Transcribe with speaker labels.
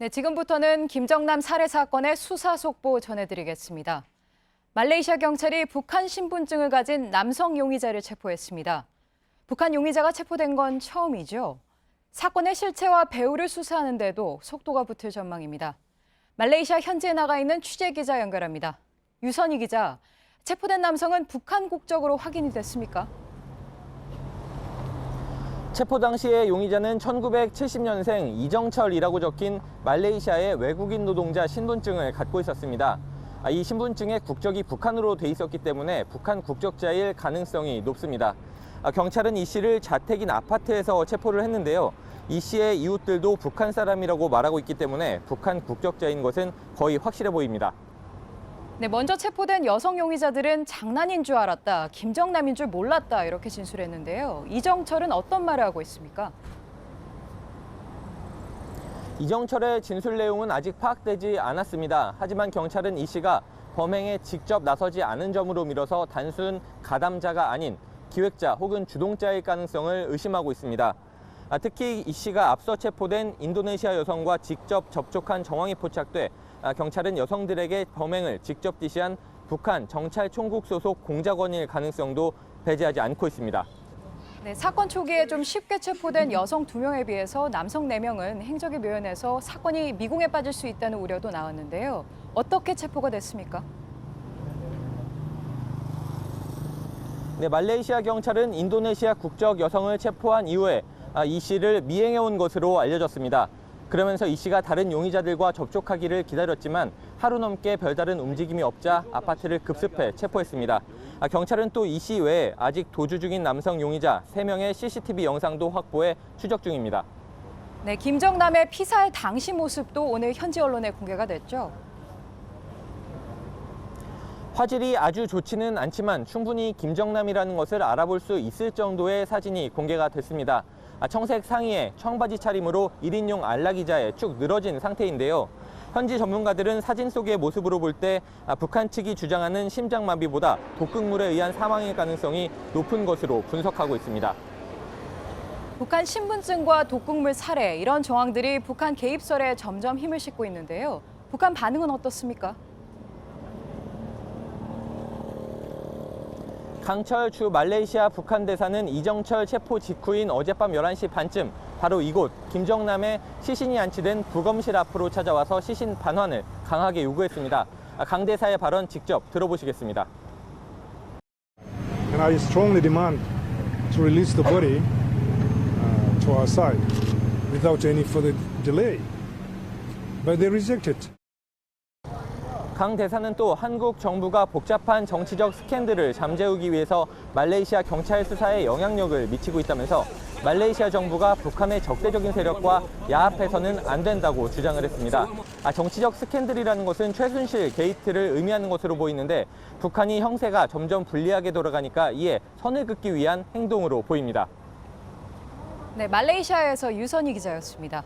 Speaker 1: 네, 지금부터는 김정남 살해 사건의 수사 속보 전해드리겠습니다. 말레이시아 경찰이 북한 신분증을 가진 남성 용의자를 체포했습니다. 북한 용의자가 체포된 건 처음이죠. 사건의 실체와 배후를 수사하는데도 속도가 붙을 전망입니다. 말레이시아 현지에 나가 있는 취재기자 연결합니다. 유선희 기자, 체포된 남성은 북한 국적으로 확인이 됐습니까?
Speaker 2: 체포 당시의 용의자는 1970년생 이정철이라고 적힌 말레이시아의 외국인 노동자 신분증을 갖고 있었습니다. 이 신분증에 국적이 북한으로 돼 있었기 때문에 북한 국적자일 가능성이 높습니다. 경찰은 이 씨를 자택인 아파트에서 체포를 했는데요. 이 씨의 이웃들도 북한 사람이라고 말하고 있기 때문에 북한 국적자인 것은 거의 확실해 보입니다.
Speaker 1: 네, 먼저 체포된 여성 용의자들은 장난인 줄 알았다, 김정남인 줄 몰랐다 이렇게 진술했는데요. 이정철은 어떤 말을 하고 있습니까?
Speaker 2: 이정철의 진술 내용은 아직 파악되지 않았습니다. 하지만 경찰은 이 씨가 범행에 직접 나서지 않은 점으로 밀어서 단순 가담자가 아닌 기획자 혹은 주동자일 가능성을 의심하고 있습니다. 특히 이 씨가 앞서 체포된 인도네시아 여성과 직접 접촉한 정황이 포착돼 경찰은 여성들에게 범행을 직접 지시한 북한 정찰총국 소속 공작원일 가능성도 배제하지 않고 있습니다.
Speaker 1: 네, 사건 초기에 좀 쉽게 체포된 여성 2명에 비해서 남성 4명은 행적이 묘연해서 사건이 미궁에 빠질 수 있다는 우려도 나왔는데요. 어떻게 체포가 됐습니까?
Speaker 2: 네, 말레이시아 경찰은 인도네시아 국적 여성을 체포한 이후에 이 씨를 미행해온 것으로 알려졌습니다. 그러면서 이 씨가 다른 용의자들과 접촉하기를 기다렸지만 하루 넘게 별다른 움직임이 없자 아파트를 급습해 체포했습니다. 경찰은 또 이 씨 외에 아직 도주 중인 남성 용의자 3명의 CCTV 영상도 확보해 추적 중입니다.
Speaker 1: 네, 김정남의 피살 당시 모습도 오늘 현지 언론에 공개가 됐죠.
Speaker 2: 화질이 아주 좋지는 않지만 충분히 김정남이라는 것을 알아볼 수 있을 정도의 사진이 공개가 됐습니다. 청색 상의에 청바지 차림으로 1인용 안락의자에 축 늘어진 상태인데요. 현지 전문가들은 사진 속의 모습으로 볼 때 북한 측이 주장하는 심장마비보다 독극물에 의한 사망일 가능성이 높은 것으로 분석하고 있습니다.
Speaker 1: 북한 신분증과 독극물 살해, 이런 정황들이 북한 개입설에 점점 힘을 싣고 있는데요. 북한 반응은 어떻습니까?
Speaker 2: 강철 주 말레이시아 북한 대사는 이정철 체포 직후인 어젯밤 11시 반쯤 바로 이곳 김정남의 시신이 안치된 부검실 앞으로 찾아와서 시신 반환을 강하게 요구했습니다. 강 대사의 발언 직접 들어보시겠습니다.
Speaker 3: And I strongly demand to release the body to our side without any further delay. But they rejected.
Speaker 2: 강 대사는 또 한국 정부가 복잡한 정치적 스캔들을 잠재우기 위해서 말레이시아 경찰 수사에 영향력을 미치고 있다면서 말레이시아 정부가 북한의 적대적인 세력과 야합해서는 안 된다고 주장을 했습니다. 정치적 스캔들이라는 것은 최순실 게이트를 의미하는 것으로 보이는데 북한이 형세가 점점 불리하게 돌아가니까 이에 선을 긋기 위한 행동으로 보입니다.
Speaker 1: 네, 말레이시아에서 유선희 기자였습니다.